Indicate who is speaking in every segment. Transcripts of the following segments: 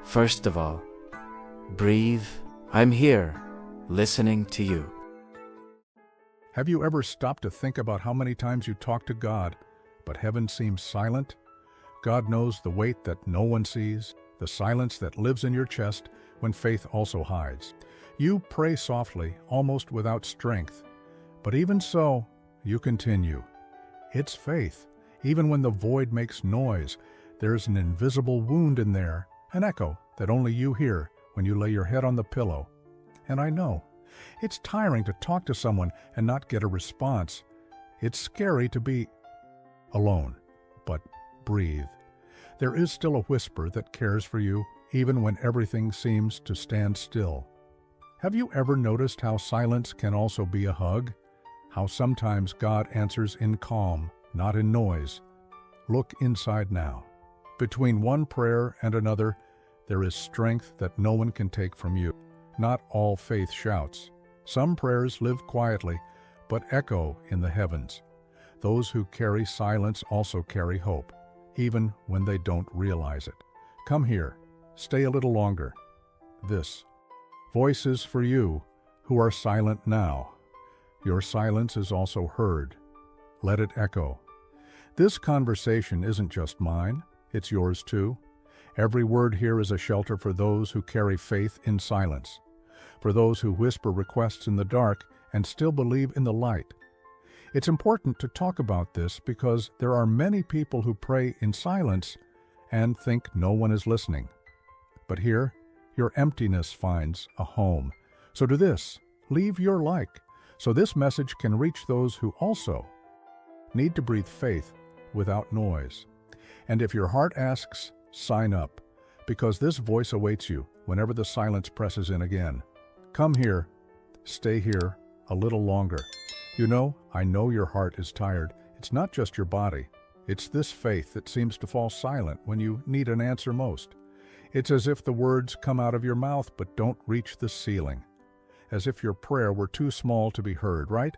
Speaker 1: First of all, breathe. I'm here, listening to you.
Speaker 2: Have you ever stopped to think about how many times you talk to God, but heaven seems silent? God knows the weight that no one sees, the silence that lives in your chest when faith also hides. You pray softly, almost without strength, but even so, you continue. It's faith. Even when the void makes noise, there's an invisible wound in there, an echo that only you hear when you lay your head on the pillow. And I know, it's tiring to talk to someone and not get a response. It's scary to be alone, but breathe. There is still a whisper that cares for you, even when everything seems to stand still. Have you ever noticed how silence can also be a hug? How sometimes God answers in calm, not in noise. Look inside now. Between one prayer and another, there is strength that no one can take from you. Not all faith shouts. Some prayers live quietly, but echo in the heavens. Those who carry silence also carry hope, even when they don't realize it. Come here. Stay a little longer. This voice is for you who are silent now. Your silence is also heard. Let it echo. This conversation isn't just mine, it's yours too. Every word here is a shelter for those who carry faith in silence, for those who whisper requests in the dark and still believe in the light. It's important to talk about this because there are many people who pray in silence and think no one is listening. But here, your emptiness finds a home. So do this. Leave your like, so this message can reach those who also need to breathe faith without noise. And if your heart asks, sign up, because this voice awaits you whenever the silence presses in again. Come here, stay here a little longer. You know, I know your heart is tired. It's not just your body. It's this faith that seems to fall silent when you need an answer most. It's as if the words come out of your mouth but don't reach the ceiling. As if your prayer were too small to be heard, right?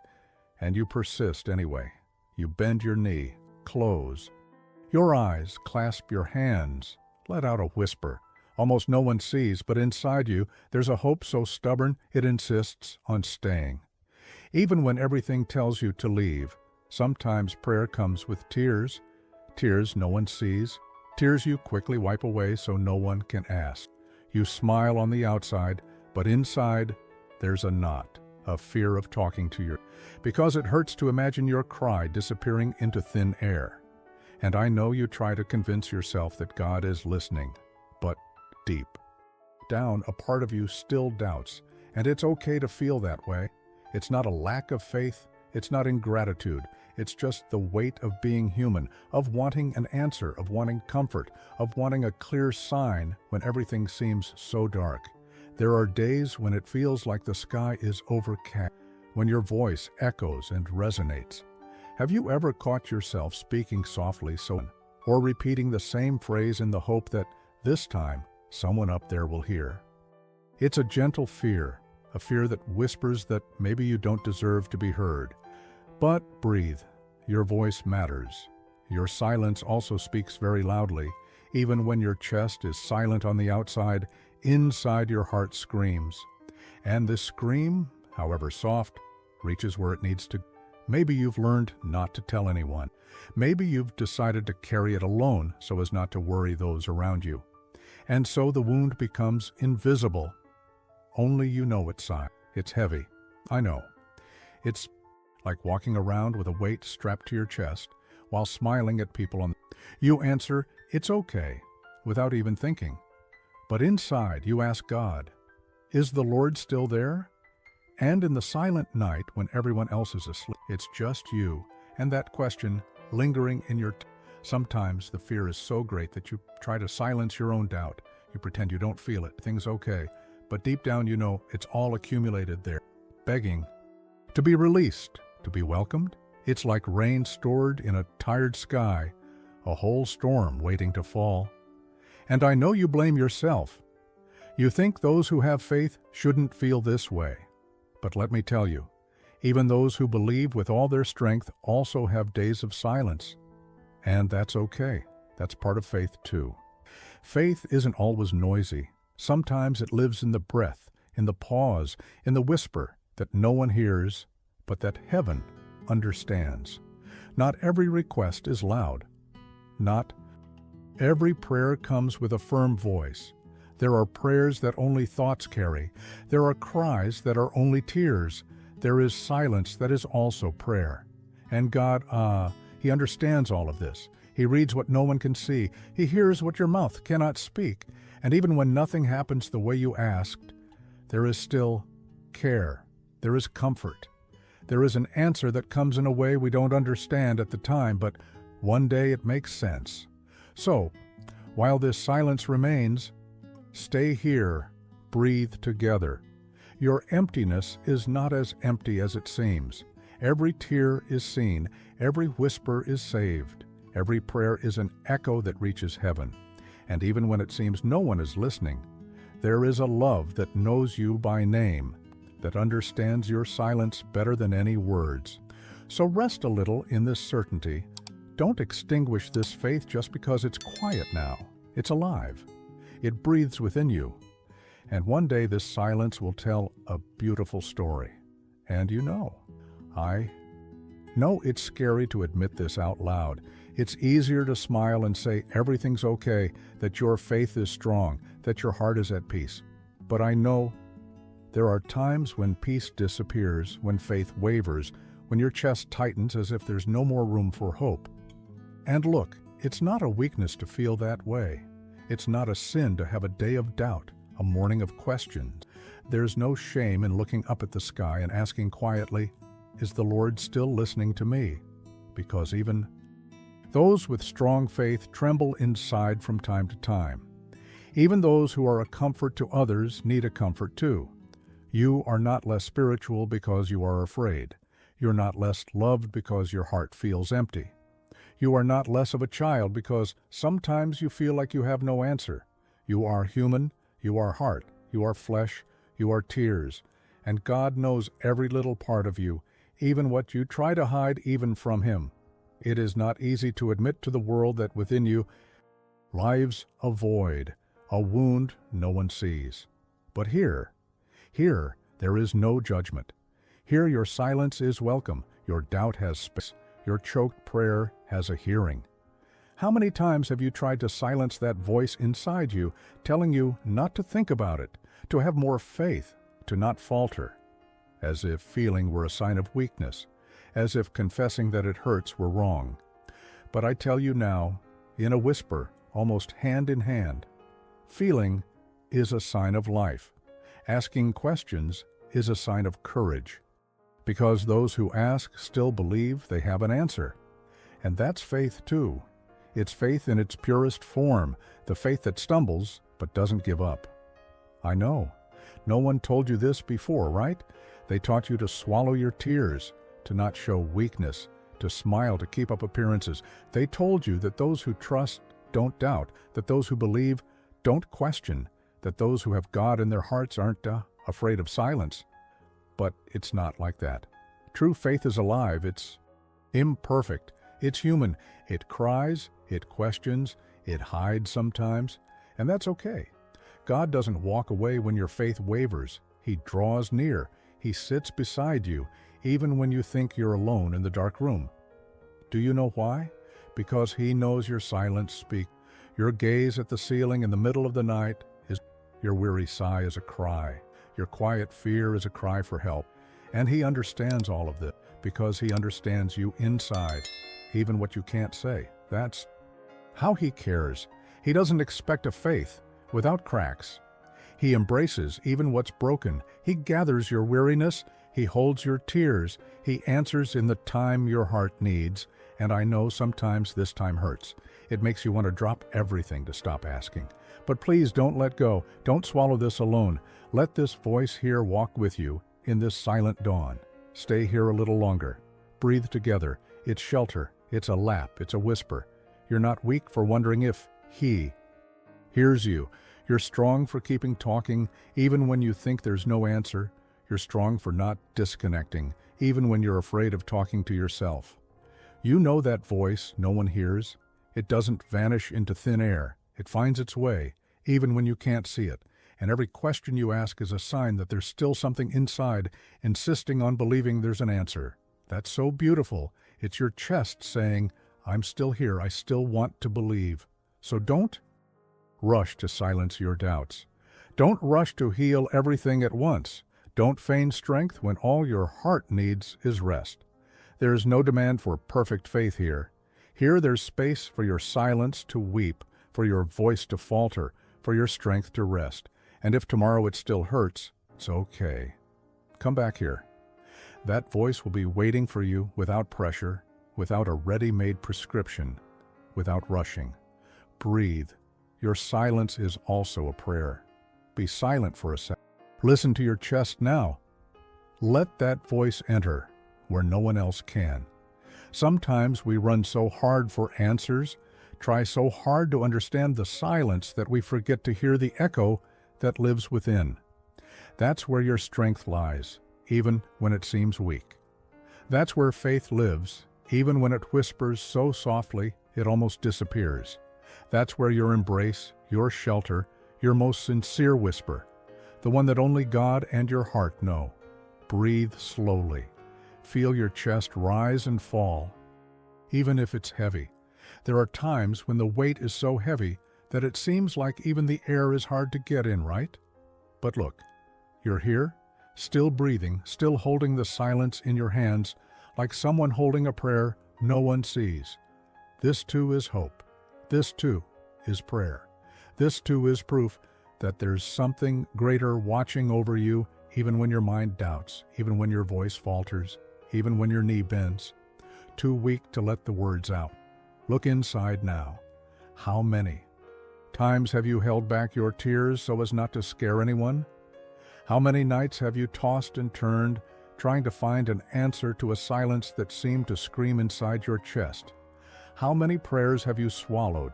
Speaker 2: And you persist anyway. You bend your knee, close your eyes, clasp your hands, let out a whisper. Almost no one sees, but inside you, there's a hope so stubborn it insists on staying. Even when everything tells you to leave, sometimes prayer comes with tears. Tears no one sees. Tears you quickly wipe away so no one can ask. You smile on the outside, but inside, there's a knot, a fear of talking to you, because it hurts to imagine your cry disappearing into thin air. And I know you try to convince yourself that God is listening, but deep down, a part of you still doubts, and it's okay to feel that way. It's not a lack of faith, it's not ingratitude, it's just the weight of being human, of wanting an answer, of wanting comfort, of wanting a clear sign when everything seems so dark. There are days when it feels like the sky is overcast, when your voice echoes and resonates. Have you ever caught yourself speaking softly or repeating the same phrase in the hope that this time someone up there will hear? It's a gentle fear, a fear that whispers that maybe you don't deserve to be heard. But breathe. Your voice matters. Your silence also speaks very loudly. Even when your chest is silent on the outside, inside your heart screams. And this scream, however soft, reaches where it needs to. Maybe you've learned not to tell anyone. Maybe you've decided to carry it alone so as not to worry those around you. And so the wound becomes invisible. Only you know it's silent. It's heavy. I know. It's like walking around with a weight strapped to your chest while smiling at people on. You answer, it's okay, without even thinking. But inside you ask God, is the Lord still there? And in the silent night when everyone else is asleep, it's just you and that question lingering in your Sometimes the fear is so great that you try to silence your own doubt. You pretend you don't feel it. Things okay. But deep down you know it's all accumulated there, begging to be released, to be welcomed. It's like rain stored in a tired sky, a whole storm waiting to fall. And I know you blame yourself. You think those who have faith shouldn't feel this way. But let me tell you, even those who believe with all their strength also have days of silence. And that's okay. That's part of faith too. Faith isn't always noisy. Sometimes it lives in the breath, in the pause, in the whisper that no one hears, but that heaven understands. Not every request is loud. Not every prayer comes with a firm voice. There are prayers that only thoughts carry. There are cries that are only tears. There is silence that is also prayer. And God, He understands all of this. He reads what no one can see. He hears what your mouth cannot speak. And even when nothing happens the way you asked, there is still care. There is comfort. There is an answer that comes in a way we don't understand at the time, but one day it makes sense. So, while this silence remains, stay here, breathe together. Your emptiness is not as empty as it seems. Every tear is seen, every whisper is saved, every prayer is an echo that reaches heaven. And even when it seems no one is listening, there is a love that knows you by name, that understands your silence better than any words. So rest a little in this certainty. Don't extinguish this faith just because it's quiet now. It's alive. It breathes within you. And one day this silence will tell a beautiful story. And I know it's scary to admit this out loud. It's easier to smile and say everything's okay, that your faith is strong, that your heart is at peace. But I know there are times when peace disappears, when faith wavers, when your chest tightens as if there's no more room for hope. And look, it's not a weakness to feel that way. It's not a sin to have a day of doubt, a morning of questions. There's no shame in looking up at the sky and asking quietly, is the Lord still listening to me? Because even those with strong faith tremble inside from time to time. Even those who are a comfort to others need a comfort too. You are not less spiritual because you are afraid. You're not less loved because your heart feels empty. You are not less of a child because sometimes you feel like you have no answer. You are human, you are heart, you are flesh, you are tears, and God knows every little part of you, even what you try to hide even from Him. It is not easy to admit to the world that within you lies a void, a wound no one sees. But here, there is no judgment. Here your silence is welcome, your doubt has space, your choked prayer has a hearing. How many times have you tried to silence that voice inside you, telling you not to think about it, to have more faith, to not falter, as if feeling were a sign of weakness, as if confessing that it hurts were wrong. But I tell you now, in a whisper, almost hand in hand, feeling is a sign of life. Asking questions is a sign of courage, because those who ask still believe they have an answer. And that's faith too. It's faith in its purest form, the faith that stumbles but doesn't give up. I know. No one told you this before, right? They taught you to swallow your tears, to not show weakness, to smile, to keep up appearances. They told you that those who trust don't doubt, that those who believe don't question, that those who have God in their hearts aren't afraid of silence. But it's not like that. True faith is alive. It's imperfect. It's human. It cries, it questions, it hides sometimes, and that's okay. God doesn't walk away when your faith wavers. He draws near. He sits beside you, even when you think you're alone in the dark room. Do you know why? Because He knows your silence speaks. Your gaze at the ceiling in the middle of the night is your weary sigh is a cry. Your quiet fear is a cry for help. And He understands all of this because He understands you inside, even what you can't say. That's how He cares. He doesn't expect a faith without cracks. He embraces even what's broken. He gathers your weariness. He holds your tears. He answers in the time your heart needs. And I know sometimes this time hurts. It makes you want to drop everything to stop asking. But please don't let go. Don't swallow this alone. Let this voice here walk with you in this silent dawn. Stay here a little longer. Breathe together. It's shelter. It's a lap. It's a whisper. You're not weak for wondering if He hears you. You're strong for keeping talking, even when you think there's no answer. You're strong for not disconnecting, even when you're afraid of talking to yourself. You know that voice no one hears. It doesn't vanish into thin air. It finds its way, even when you can't see it. And every question you ask is a sign that there's still something inside, insisting on believing there's an answer. That's so beautiful. It's your chest saying, I'm still here. I still want to believe. So don't rush to silence your doubts. Don't rush to heal everything at once. Don't feign strength when all your heart needs is rest. There is no demand for perfect faith here. Here there's space for your silence to weep, for your voice to falter, for your strength to rest. And if tomorrow it still hurts, it's okay. Come back here. That voice will be waiting for you without pressure, without a ready-made prescription, without rushing. Breathe. Your silence is also a prayer. Be silent for a second. Listen to your chest now. Let that voice enter where no one else can. Sometimes we run so hard for answers, try so hard to understand the silence that we forget to hear the echo that lives within. That's where your strength lies, even when it seems weak. That's where faith lives, even when it whispers so softly it almost disappears. That's where your embrace, your shelter, your most sincere whisper, the one that only God and your heart know. Breathe slowly. Feel your chest rise and fall, even if it's heavy. There are times when the weight is so heavy that it seems like even the air is hard to get in, right? But look, you're here, still breathing, still holding the silence in your hands, like someone holding a prayer no one sees. This too is hope. This too is prayer. This too is proof that there's something greater watching over you, even when your mind doubts, even when your voice falters, even when your knee bends, too weak to let the words out. Look inside now. How many times have you held back your tears so as not to scare anyone? How many nights have you tossed and turned, trying to find an answer to a silence that seemed to scream inside your chest? How many prayers have you swallowed?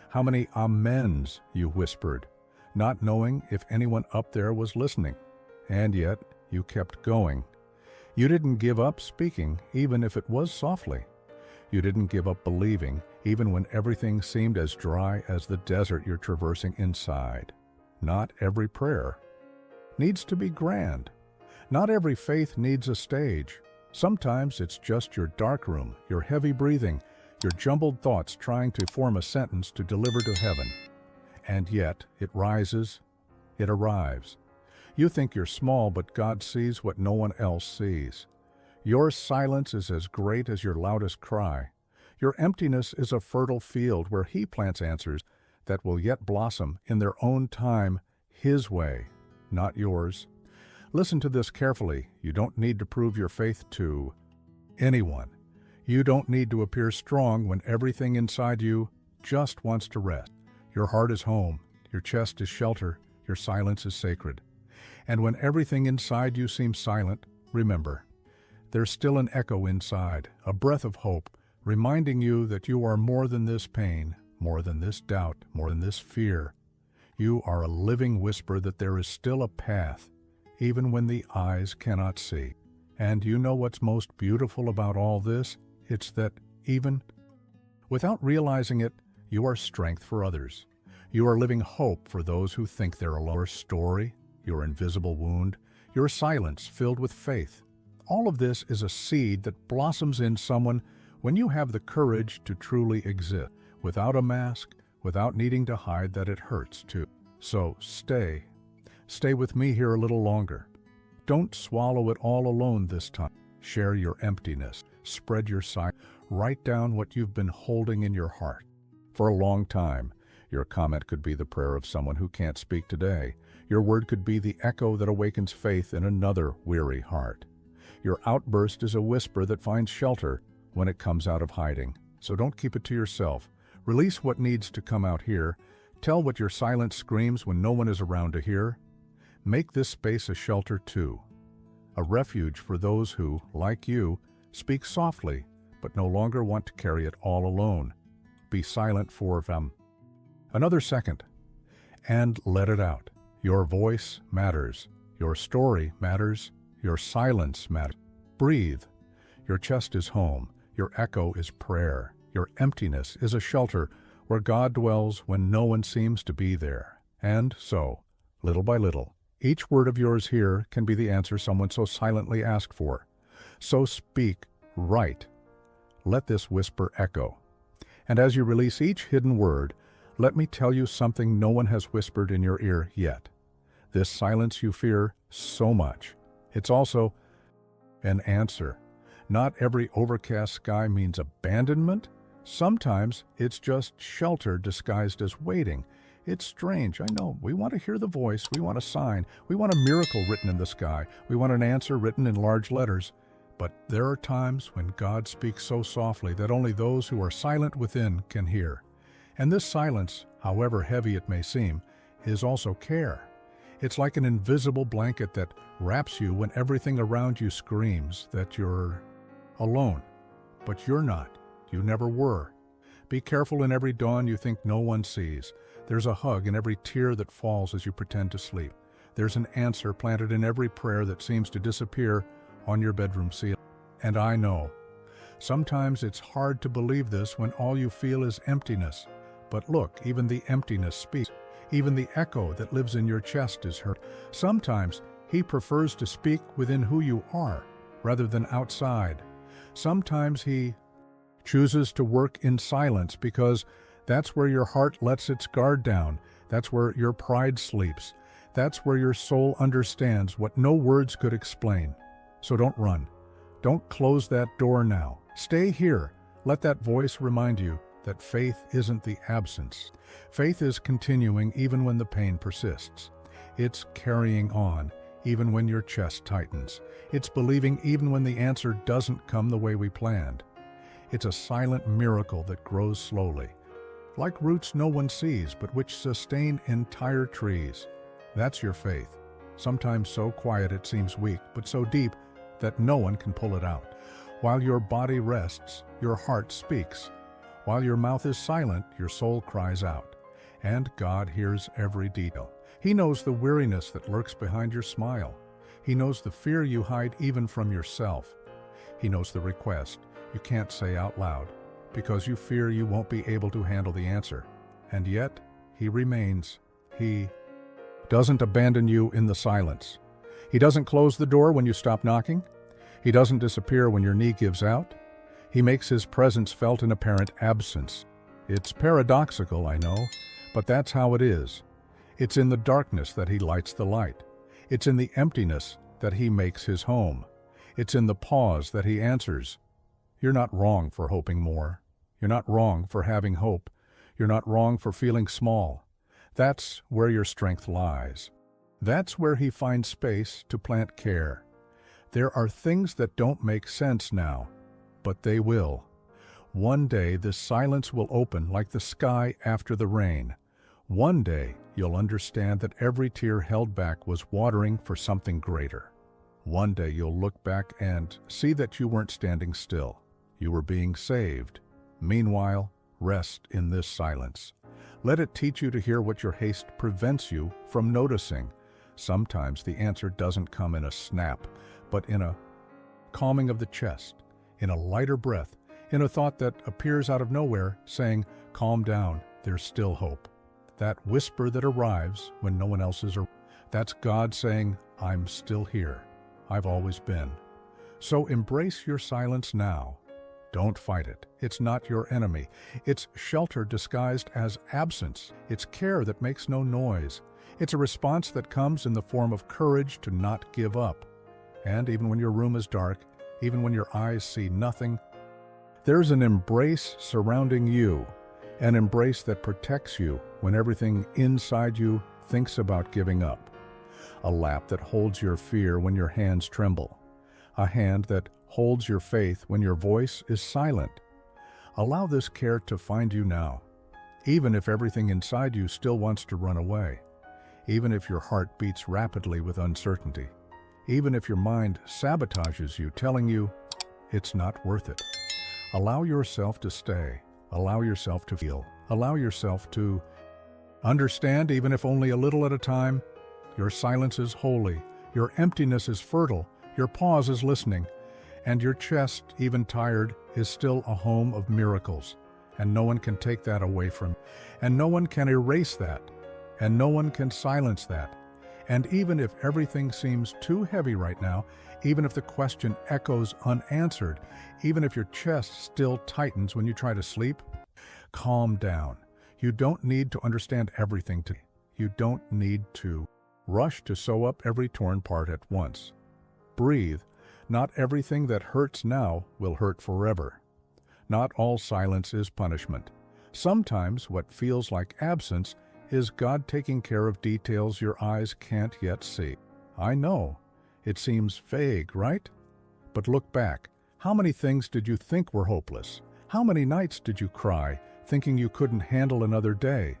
Speaker 2: How many amens you whispered, not knowing if anyone up there was listening? And yet, you kept going. You didn't give up speaking, even if it was softly. You didn't give up believing, even when everything seemed as dry as the desert you're traversing inside. Not every prayer needs to be grand. Not every faith needs a stage. Sometimes it's just your darkroom, your heavy breathing, your jumbled thoughts trying to form a sentence to deliver to heaven. And yet, it rises, it arrives. You think you're small, but God sees what no one else sees. Your silence is as great as your loudest cry. Your emptiness is a fertile field where He plants answers that will yet blossom in their own time, His way, not yours. Listen to this carefully. You don't need to prove your faith to anyone. You don't need to appear strong when everything inside you just wants to rest. Your heart is home, your chest is shelter, your silence is sacred. And when everything inside you seems silent, remember, there's still an echo inside, a breath of hope, reminding you that you are more than this pain, more than this doubt, more than this fear. You are a living whisper that there is still a path, even when the eyes cannot see. And you know what's most beautiful about all this? It's that even without realizing it, you are strength for others. You are living hope for those who think they're alone. Your story, your invisible wound, your silence filled with faith. All of this is a seed that blossoms in someone when you have the courage to truly exist, without a mask, without needing to hide that it hurts too. So stay with me here a little longer. Don't swallow it all alone this time. Share your emptiness, spread your silence, write down what you've been holding in your heart. For a long time, your comment could be the prayer of someone who can't speak today. Your word could be the echo that awakens faith in another weary heart. Your outburst is a whisper that finds shelter when it comes out of hiding. So don't keep it to yourself. Release what needs to come out here. Tell what your silence screams when no one is around to hear. Make this space a shelter too, a refuge for those who, like you, speak softly but no longer want to carry it all alone. Be silent for another second and let it out. Your voice matters. Your story matters. Your silence matters. Breathe. Your chest is home. Your echo is prayer. Your emptiness is a shelter where God dwells when no one seems to be there. And so, little by little, each word of yours here can be the answer someone so silently asked for. So speak right. Let this whisper echo. And as you release each hidden word, let me tell you something no one has whispered in your ear yet. This silence you fear so much. It's also an answer. Not every overcast sky means abandonment. Sometimes it's just shelter disguised as waiting. It's strange, I know. We want to hear the voice. We want a sign. We want a miracle written in the sky. We want an answer written in large letters. But there are times when God speaks so softly that only those who are silent within can hear. And this silence, however heavy it may seem, is also care. It's like an invisible blanket that wraps you when everything around you screams that you're alone. But you're not. You never were. Be careful in every dawn you think no one sees. There's a hug in every tear that falls as you pretend to sleep. There's an answer planted in every prayer that seems to disappear on your bedroom ceiling. And I know, sometimes it's hard to believe this when all you feel is emptiness. But look, even the emptiness speaks. Even the echo that lives in your chest is heard. Sometimes He prefers to speak within who you are, rather than outside. Sometimes He chooses to work in silence because that's where your heart lets its guard down. That's where your pride sleeps. That's where your soul understands what no words could explain. So don't run. Don't close that door now. Stay here. Let that voice remind you that faith isn't the absence. Faith is continuing even when the pain persists. It's carrying on even when your chest tightens. It's believing even when the answer doesn't come the way we planned. It's a silent miracle that grows slowly, like roots no one sees but which sustain entire trees. That's your faith, sometimes so quiet it seems weak, but so deep that no one can pull it out. While your body rests, your heart speaks. While your mouth is silent, your soul cries out. And God hears every detail. He knows the weariness that lurks behind your smile. He knows the fear you hide even from yourself. He knows the request you can't say out loud because you fear you won't be able to handle the answer. And yet, He remains. He doesn't abandon you in the silence. He doesn't close the door when you stop knocking. He doesn't disappear when your knee gives out. He makes His presence felt in apparent absence. It's paradoxical, I know, but that's how it is. It's in the darkness that He lights the light. It's in the emptiness that He makes His home. It's in the pause that He answers. You're not wrong for hoping more. You're not wrong for having hope. You're not wrong for feeling small. That's where your strength lies. That's where He finds space to plant care. There are things that don't make sense now, but they will. One day this silence will open like the sky after the rain. One day you'll understand that every tear held back was watering for something greater. One day you'll look back and see that you weren't standing still. You were being saved. Meanwhile, rest in this silence. Let it teach you to hear what your haste prevents you from noticing. Sometimes the answer doesn't come in a snap, but in a calming of the chest, in a lighter breath, in a thought that appears out of nowhere, saying, "Calm down, there's still hope." That whisper that arrives when no one else is around, that's God saying, "I'm still here. I've always been." So embrace your silence now. Don't fight it. It's not your enemy. It's shelter disguised as absence. It's care that makes no noise. It's a response that comes in the form of courage to not give up. And even when your room is dark, even when your eyes see nothing, there's an embrace surrounding you, an embrace that protects you when everything inside you thinks about giving up. A lap that holds your fear when your hands tremble. A hand that holds your faith when your voice is silent. Allow this care to find you now, even if everything inside you still wants to run away, even if your heart beats rapidly with uncertainty, even if your mind sabotages you, telling you it's not worth it. Allow yourself to stay. Allow yourself to feel. Allow yourself to understand, even if only a little at a time. Your silence is holy. Your emptiness is fertile. Your pause is listening. And your chest, even tired, is still a home of miracles. and no one can take that away from you. And no one can erase that, and no one can silence that. And even if everything seems too heavy right now, even if the question echoes unanswered, even if your chest still tightens when you try to sleep, calm down. You don't need to understand everything today. You don't need to rush to sew up every torn part at once. Breathe. Not everything that hurts now will hurt forever. Not all silence is punishment. Sometimes what feels like absence is God taking care of details your eyes can't yet see. I know. It seems vague, right? But look back. How many things did you think were hopeless? How many nights did you cry, thinking you couldn't handle another day?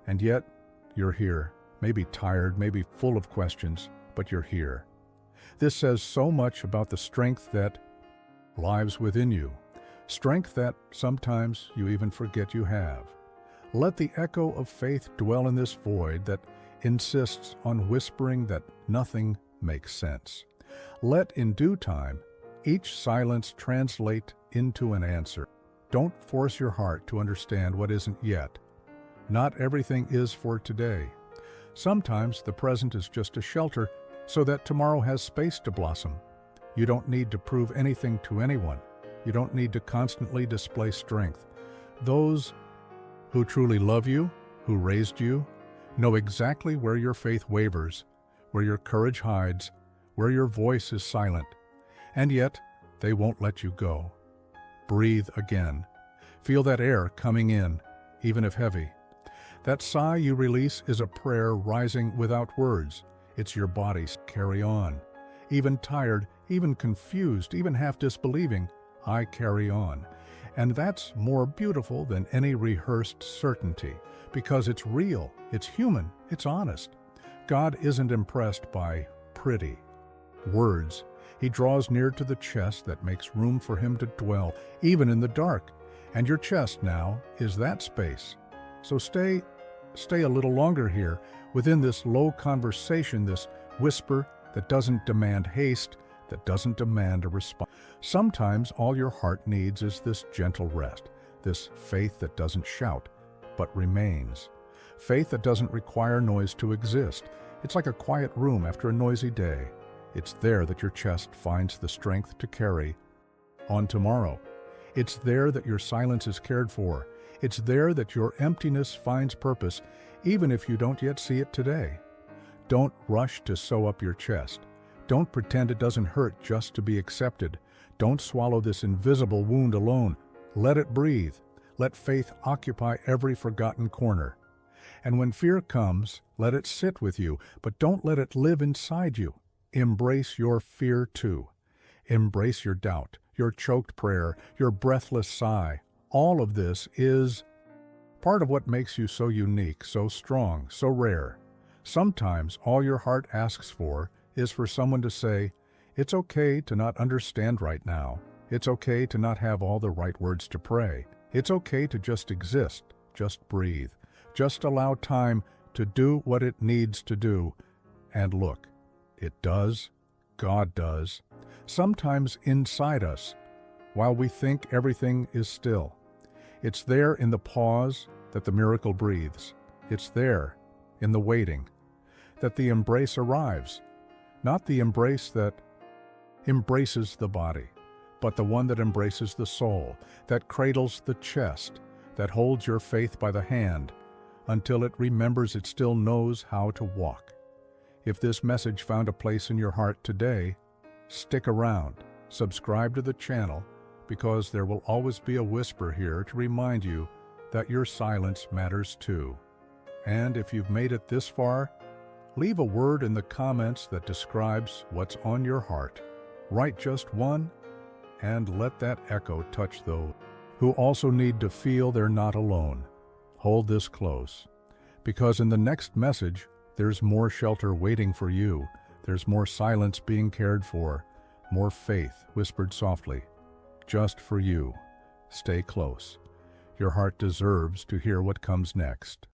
Speaker 2: And yet, you're here. Maybe tired, maybe full of questions, but you're here. This says so much about the strength that lives within you. Strength that sometimes you even forget you have. Let the echo of faith dwell in this void that insists on whispering that nothing makes sense. Let, in due time, each silence translate into an answer. Don't force your heart to understand what isn't yet. Not everything is for today. Sometimes the present is just a shelter so that tomorrow has space to blossom. You don't need to prove anything to anyone. You don't need to constantly display strength. Those who truly love you, who raised you, know exactly where your faith wavers, where your courage hides, where your voice is silent. And yet, they won't let you go. Breathe again. Feel that air coming in, even if heavy. That sigh you release is a prayer rising without words. It's your body's carry on. Even tired, even confused, even half disbelieving, I carry on. And that's more beautiful than any rehearsed certainty, because it's real, it's human, it's honest. God isn't impressed by pretty words. He draws near to the chest that makes room for him to dwell, even in the dark. And your chest now is that space. So stay a little longer here, within this low conversation, this whisper that doesn't demand haste, that doesn't demand a response. Sometimes all your heart needs is this gentle rest, this faith that doesn't shout, but remains. Faith that doesn't require noise to exist. It's like a quiet room after a noisy day. It's there that your chest finds the strength to carry on tomorrow. It's there that your silence is cared for. It's there that your emptiness finds purpose, even if you don't yet see it today. Don't rush to sew up your chest. Don't pretend it doesn't hurt just to be accepted. Don't swallow this invisible wound alone. Let it breathe. Let faith occupy every forgotten corner. And when fear comes, let it sit with you, but don't let it live inside you. Embrace your fear too. Embrace your doubt, your choked prayer, your breathless sigh. All of this is part of what makes you so unique, so strong, so rare. Sometimes all your heart asks for is for someone to say, it's okay to not understand right now. It's okay to not have all the right words to pray. It's okay to just exist, just breathe, just allow time to do what it needs to do. And look, it does, God does, sometimes inside us, while we think everything is still. It's there in the pause that the miracle breathes. It's there in the waiting that the embrace arrives. Not the embrace that embraces the body, but the one that embraces the soul, that cradles the chest, that holds your faith by the hand until it remembers it still knows how to walk. If this message found a place in your heart today, stick around, subscribe to the channel, because there will always be a whisper here to remind you that your silence matters too. And if you've made it this far, leave a word in the comments that describes what's on your heart. Write just one, and let that echo touch those who also need to feel they're not alone. Hold this close, because in the next message, there's more shelter waiting for you. There's more silence being cared for, more faith whispered softly, just for you. Stay close. Your heart deserves to hear what comes next.